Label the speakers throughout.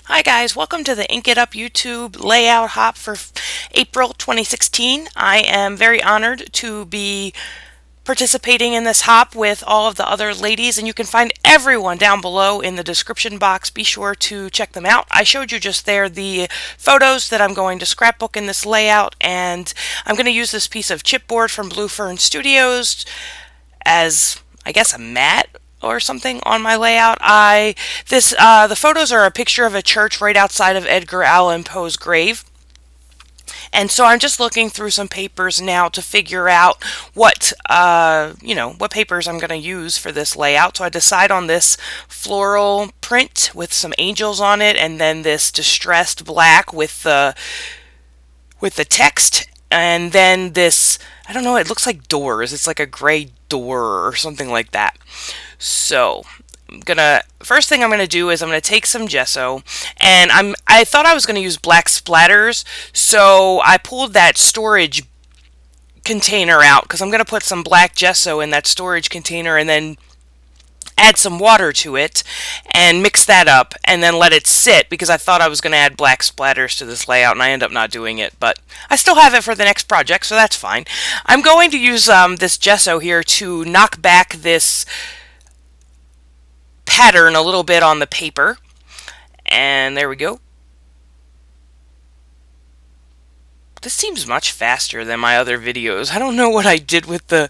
Speaker 1: Hi guys, welcome to the Ink It Up YouTube layout hop for April 2016. I am very honored to be participating in this hop with all of the other ladies, and you can find everyone down below in the description box. Be sure to check them out. I showed you just there the photos that I'm going to scrapbook in this layout, and I'm going to use this piece of chipboard from Blue Fern Studios as, I guess, a mat or something on my layout. The photos are a picture of a church right outside of Edgar Allan Poe's grave. And so I'm just looking through some papers now to figure out what papers I'm going to use for this layout. So I decide on this floral print with some angels on it, and then this distressed black with the text, and then this, I don't know, it looks like doors. It's like a gray door or something like that. So first thing I'm gonna do is I'm gonna take some gesso, and I thought I was gonna use black splatters, so I pulled that storage container out because I'm gonna put some black gesso in that storage container and then add some water to it and mix that up and then let it sit, because I thought I was going to add black splatters to this layout and I end up not doing it, but I still have it for the next project, so that's fine. I'm going to use this gesso here to knock back this pattern a little bit on the paper, and there we go. This seems much faster than my other videos. I don't know what I did with the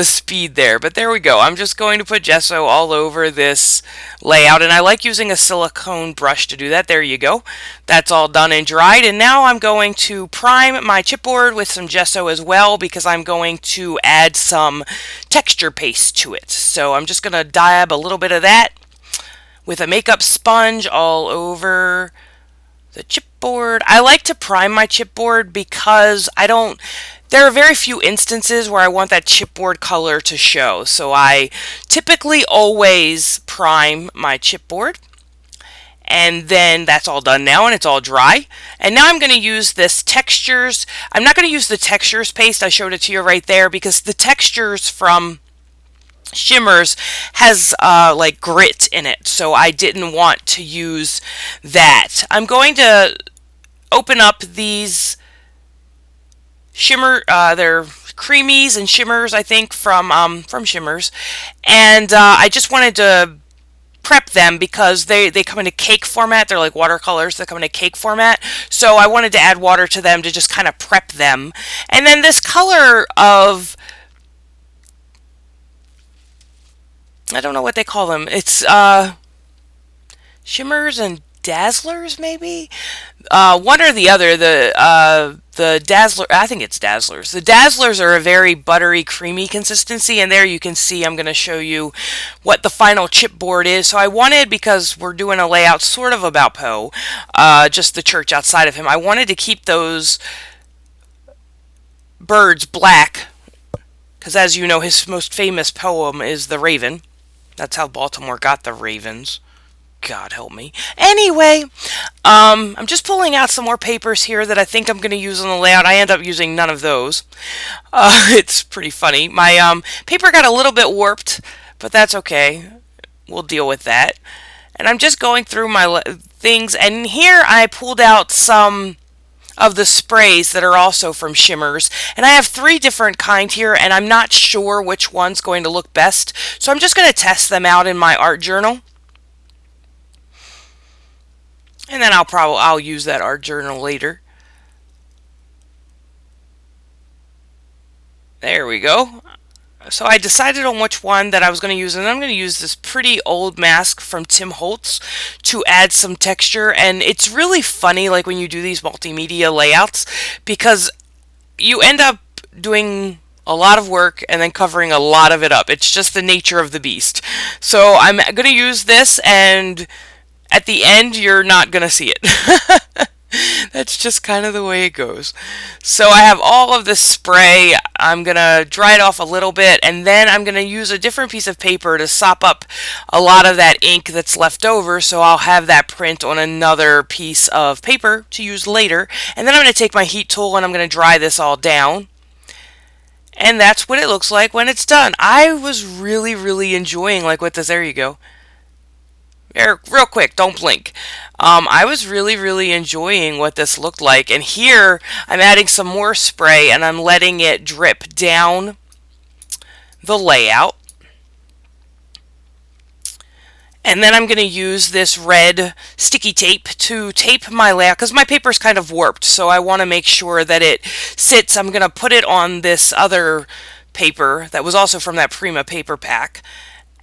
Speaker 1: speed there, but there we go. I'm just going to put gesso all over this layout, and I like using a silicone brush to do that. There you go. That's all done and dried, and now I'm going to prime my chipboard with some gesso as well, because I'm going to add some texture paste to it. So I'm just going to dab a little bit of that with a makeup sponge all over the chipboard. I like to prime my chipboard because there are very few instances where I want that chipboard color to show. So I typically always prime my chipboard. And then that's all done now, and it's all dry. And now I'm going to use this textures. I'm not going to use the textures paste. I showed it to you right there because the textures from Shimmers has like grit in it, so I didn't want to use that. I'm going to open up these shimmer, they're creamies and shimmers, I think, from Shimmers, and I just wanted to prep them because they come in a cake format. They're like watercolors that come in a cake format, so I wanted to add water to them to just kind of prep them. And then this color of, I don't know what they call them. It's shimmers and dazzlers, maybe? One or the other. The dazzler, I think it's dazzlers. The dazzlers are a very buttery, creamy consistency, and there you can see I'm going to show you what the final chipboard is. So I wanted, because we're doing a layout sort of about Poe, just the church outside of him, I wanted to keep those birds black, because as you know, his most famous poem is The Raven. That's how Baltimore got the Ravens. God help me. Anyway, I'm just pulling out some more papers here that I think I'm going to use on the layout. I end up using none of those. It's pretty funny. My paper got a little bit warped, but that's okay. We'll deal with that. And I'm just going through my things, and here I pulled out some of the sprays that are also from Shimmers, and I have 3 different kind here, and I'm not sure which one's going to look best, so I'm just going to test them out in my art journal, and then I'll use that art journal later. There we go. So I decided on which one that I was going to use, and I'm going to use this pretty old mask from Tim Holtz to add some texture. And it's really funny, like when you do these multimedia layouts, because you end up doing a lot of work and then covering a lot of it up. It's just the nature of the beast. So I'm going to use this, and at the end you're not going to see it. That's just kind of the way it goes. So I have all of this spray. I'm going to dry it off a little bit, and then I'm going to use a different piece of paper to sop up a lot of that ink that's left over, so I'll have that print on another piece of paper to use later. And then I'm going to take my heat tool and I'm going to dry this all down. And that's what it looks like when it's done. I was really enjoying like what this, there you go. Real quick, don't blink. I was really enjoying what this looked like. And here I'm adding some more spray and I'm letting it drip down the layout. And then I'm going to use this red sticky tape to tape my layout because my paper is kind of warped, so I want to make sure that it sits. I'm going to put it on this other paper that was also from that Prima paper pack,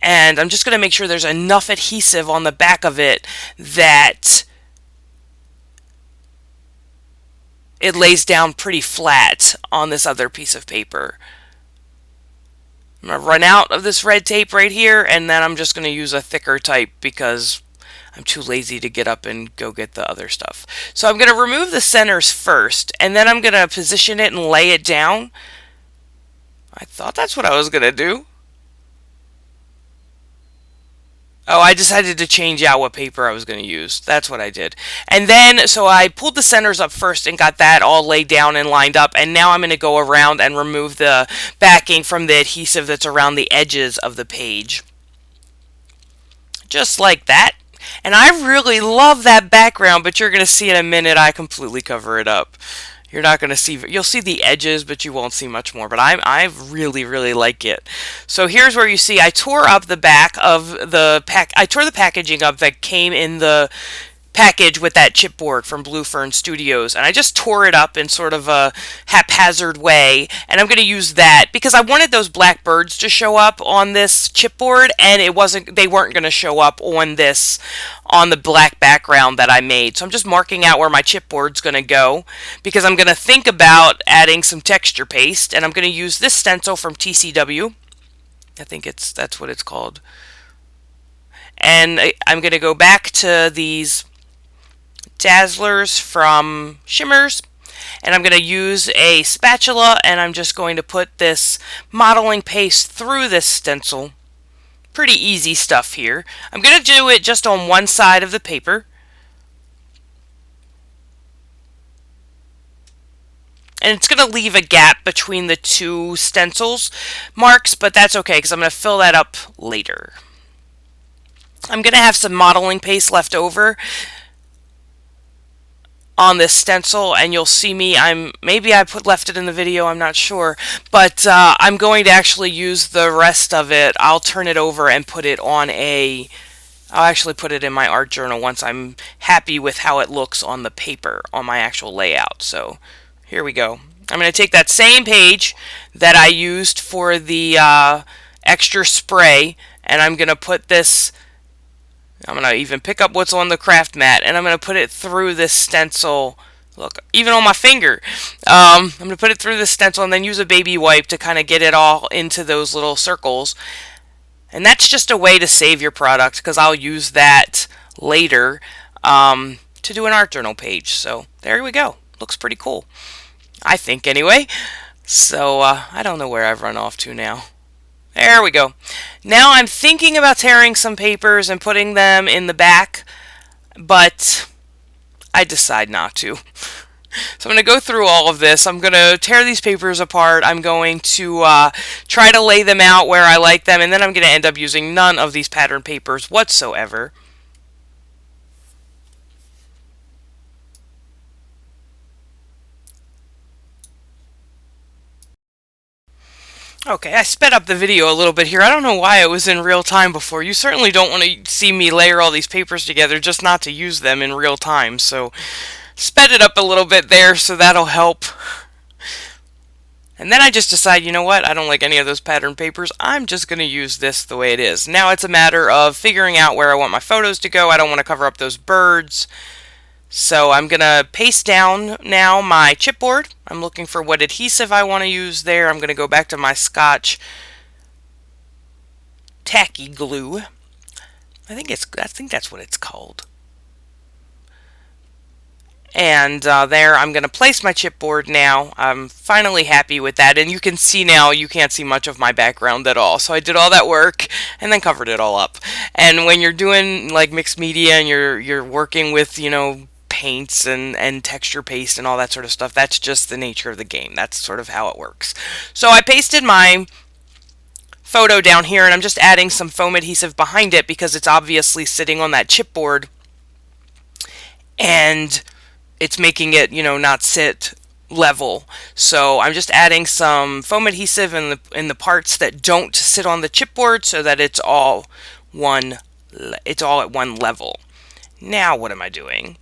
Speaker 1: and I'm just going to make sure there's enough adhesive on the back of it that it lays down pretty flat on this other piece of paper. I'm going to run out of this red tape right here, and then I'm just going to use a thicker type because I'm too lazy to get up and go get the other stuff. So I'm going to remove the centers first, and then I'm going to position it and lay it down. I thought that's what I was going to do. Oh, I decided to change out what paper I was going to use. That's what I did. And then, so I pulled the centers up first and got that all laid down and lined up. And now I'm going to go around and remove the backing from the adhesive that's around the edges of the page. Just like that. And I really love that background, but you're going to see in a minute I completely cover it up. You're not going to see, you'll see the edges, but you won't see much more. But I really like it. So here's where you see I tore up the back of the pack. I tore the packaging up that came in the package with that chipboard from Blue Fern Studios, and I just tore it up in sort of a haphazard way, and I'm going to use that because I wanted those black birds to show up on this chipboard, and they weren't going to show up on the black background that I made. So I'm just marking out where my chipboard's going to go because I'm going to think about adding some texture paste, and I'm going to use this stencil from TCW. I think that's what it's called. And I'm going to go back to these Dazzlers from Shimmers, and I'm going to use a spatula, and I'm just going to put this modeling paste through this stencil. Pretty easy stuff here. I'm going to do it just on one side of the paper. And it's going to leave a gap between the two stencils marks, but that's okay because I'm going to fill that up later. I'm going to have some modeling paste left over on this stencil, and you'll see me, maybe I left it in the video, I'm not sure, but I'm going to actually use the rest of it. I'll turn it over and put it on I'll actually put it in my art journal once I'm happy with how it looks on the paper, on my actual layout. So here we go. I'm going to take that same page that I used for the extra spray, and I'm going to put this, I'm going to even pick up what's on the craft mat, and I'm going to put it through this stencil. Look, even on my finger. I'm going to put it through this stencil and then use a baby wipe to kind of get it all into those little circles. And that's just a way to save your product because I'll use that later to do an art journal page. So there we go. Looks pretty cool, I think anyway. So I don't know where I've run off to now. There we go. Now I'm thinking about tearing some papers and putting them in the back, but I decide not to. So I'm going to go through all of this. I'm going to tear these papers apart. I'm going to try to lay them out where I like them, and then I'm going to end up using none of these pattern papers whatsoever. Okay, I sped up the video a little bit here. I don't know why it was in real time before. You certainly don't want to see me layer all these papers together just not to use them in real time. So, sped it up a little bit there, so that'll help. And then I just decide, you know what, I don't like any of those pattern papers. I'm just going to use this the way it is. Now it's a matter of figuring out where I want my photos to go. I don't want to cover up those birds. So I'm going to paste down now my chipboard. I'm looking for what adhesive I want to use there. I'm going to go back to my Scotch tacky glue. I think that's what it's called. And there I'm going to place my chipboard now. I'm finally happy with that. And you can see now you can't see much of my background at all. So I did all that work and then covered it all up. And when you're doing like mixed media and you're working with, you know, paints and texture paste and all that sort of stuff, that's just the nature of the game. That's sort of how it works. So I pasted my photo down here, and I'm just adding some foam adhesive behind it because it's obviously sitting on that chipboard. and it's making it, not sit level. So I'm just adding some foam adhesive in the parts that don't sit on the chipboard so that it's all at one level. Now what am I doing?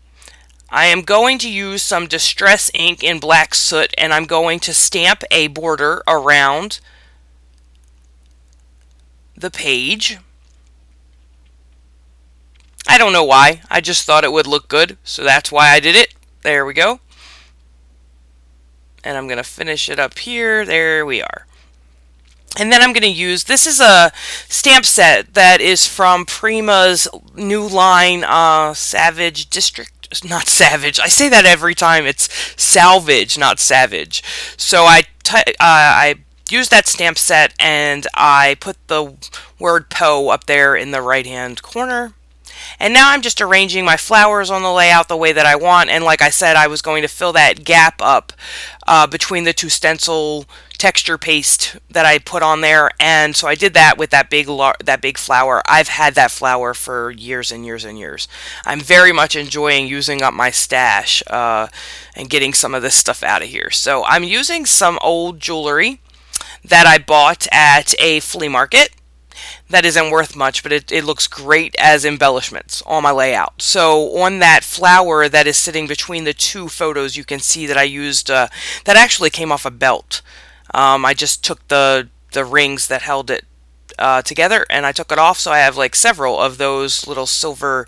Speaker 1: I am going to use some Distress ink in black soot, and I'm going to stamp a border around the page. I don't know why. I just thought it would look good, so that's why I did it. There we go. And I'm going to finish it up here. There we are. And then I'm going to use, this is a stamp set that is from Prima's new line, Savage District. Not Savage. I say that every time. It's Salvage, not Savage. So I used that stamp set, and I put the word POE up there in the right-hand corner. And now I'm just arranging my flowers on the layout the way that I want. And like I said, I was going to fill that gap up between the two stencil texture paste that I put on there. And so I did that with that big flower. I've had that flower for years and years and years. I'm very much enjoying using up my stash and getting some of this stuff out of here. So I'm using some old jewelry that I bought at a flea market. That isn't worth much, but it looks great as embellishments on my layout. So on that flower that is sitting between the two photos, you can see that I used, that actually came off a belt. I just took the rings that held it together, and I took it off, so I have like several of those little silver,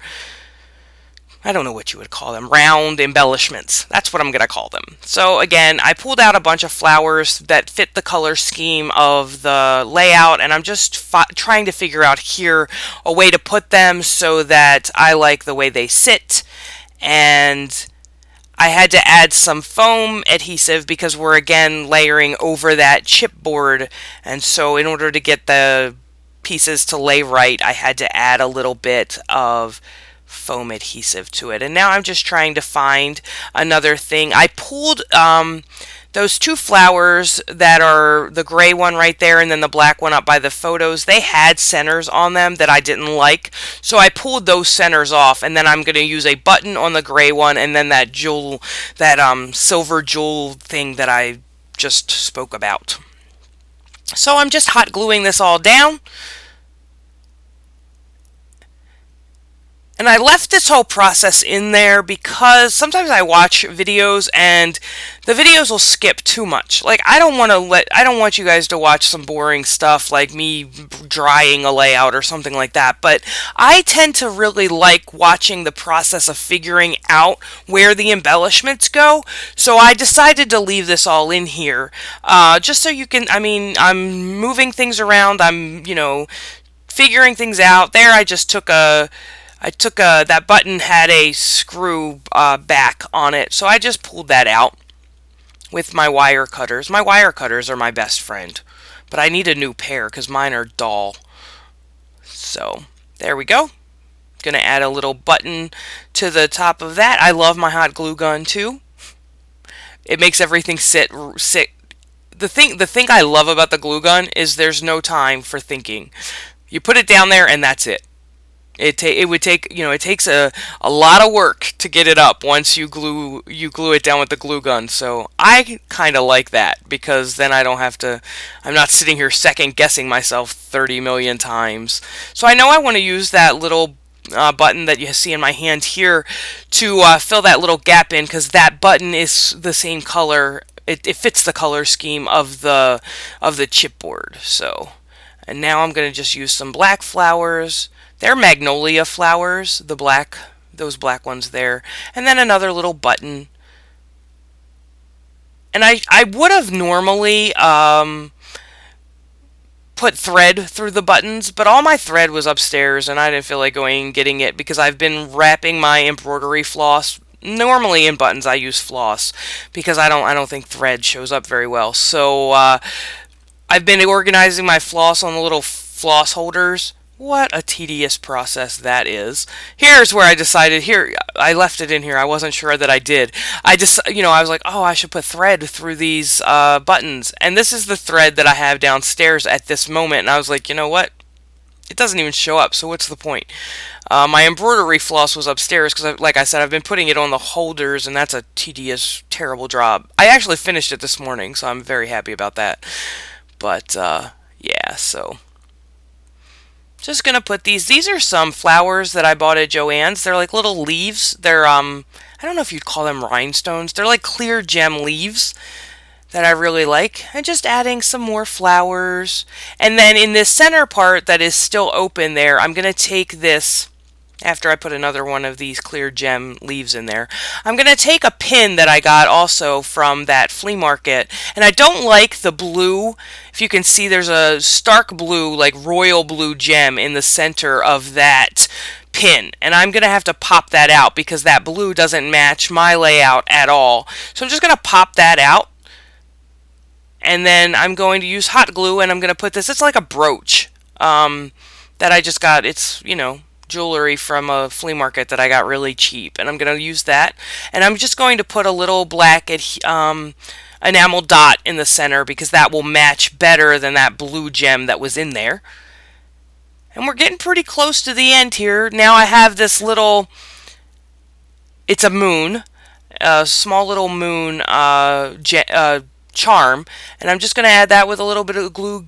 Speaker 1: I don't know what you would call them, round embellishments. That's what I'm going to call them. So again, I pulled out a bunch of flowers that fit the color scheme of the layout, and I'm just trying to figure out here a way to put them so that I like the way they sit. And I had to add some foam adhesive because we're again layering over that chipboard, and so in order to get the pieces to lay right, I had to add a little bit of foam adhesive to it. And now I'm just trying to find another thing. I pulled those two flowers that are the gray one right there and then the black one up by the photos. They had centers on them that I didn't like, so I pulled those centers off, and then I'm going to use a button on the gray one and then that silver jewel thing that I just spoke about. So I'm just hot gluing this all down. And I left this whole process in there because sometimes I watch videos and the videos will skip too much. Like, I don't want you guys to watch some boring stuff like me drying a layout or something like that. But I tend to really like watching the process of figuring out where the embellishments go. So I decided to leave this all in here, just so you can, I'm moving things around. I'm, figuring things out. There, I took that button had a screw back on it, so I just pulled that out with my wire cutters. My wire cutters are my best friend, but I need a new pair because mine are dull. So there we go. Gonna add a little button to the top of that. I love my hot glue gun too. It makes everything sit. The thing I love about the glue gun is there's no time for thinking. You put it down there and that's it. It takes a lot of work to get it up once you glue it down with the glue gun. So I kind of like that because then I'm not sitting here second guessing myself 30 million times. So I know I want to use that little button that you see in my hand here to fill that little gap in, because that button is the same color. It fits the color scheme of the chipboard. So, and now I'm going to just use some black flowers. They're magnolia flowers, those black ones there. And then another little button. And I would have normally put thread through the buttons, but all my thread was upstairs and I didn't feel like going and getting it because I've been wrapping my embroidery floss. Normally in buttons I use floss because I don't think thread shows up very well. So I've been organizing my floss on the little floss holders. What a tedious process that is. Here's where I decided, I left it in here. I wasn't sure that I did. I was like, oh, I should put thread through these buttons. And this is the thread that I have downstairs at this moment. And I was like, you know what? it doesn't even show up, so what's the point? My embroidery floss was upstairs because, like I said, I've been putting it on the holders, and that's a tedious, terrible job. I actually finished it this morning, so I'm very happy about that. But, yeah, so just gonna put these. These are some flowers that I bought at Joann's. They're like little leaves. They're, I don't know if you'd call them rhinestones. They're like clear gem leaves that I really like, and just adding some more flowers. And then in this center part that is still open there, I'm going to take this, after I put another one of these clear gem leaves in there, I'm going to take a pin that I got also from that flea market, and I don't like the blue. If you can see, there's a stark blue, like royal blue gem in the center of that pin, and I'm going to have to pop that out because that blue doesn't match my layout at all. So I'm just going to pop that out. And then I'm going to use hot glue, and I'm going to put this, it's like a brooch that I just got. It's, you know, jewelry from a flea market that I got really cheap. And I'm going to use that. And I'm just going to put a little black enamel dot in the center because that will match better than that blue gem that was in there. And we're getting pretty close to the end here. Now I have this little, it's a moon, a small little moon charm, and I'm just going to add that with a little bit of glue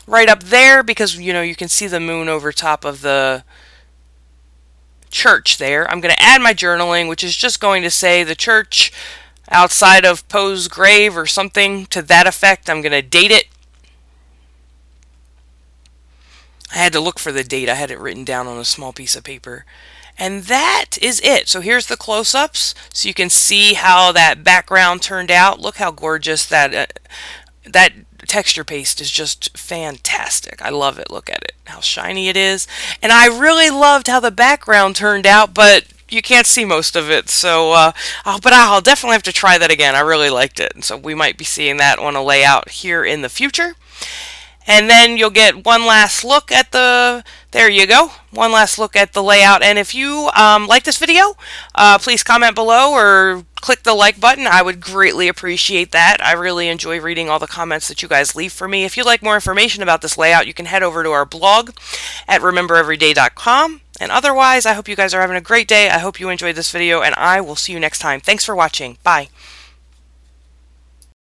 Speaker 1: right up there because, you know, you can see the moon over top of the church there. I'm going to add my journaling, which is just going to say the church outside of Poe's grave or something to that effect. I'm going to date it. I had to look for the date. I had it written down on a small piece of paper. And that is it. So here's the close-ups, so you can see how that background turned out. Look how gorgeous that that texture paste is, just fantastic. I love it. Look at it, how shiny it is. And I really loved how the background turned out, but you can't see most of it. So, but I'll definitely have to try that again. I really liked it. And so we might be seeing that on a layout here in the future. And then you'll get one last look at the, there you go, one last look at the layout. And if you like this video, please comment below or click the like button. I would greatly appreciate that. I really enjoy reading all the comments that you guys leave for me. If you'd like more information about this layout, you can head over to our blog at remembereveryday.com. And otherwise, I hope you guys are having a great day. I hope you enjoyed this video, and I will see you next time. Thanks for watching. Bye.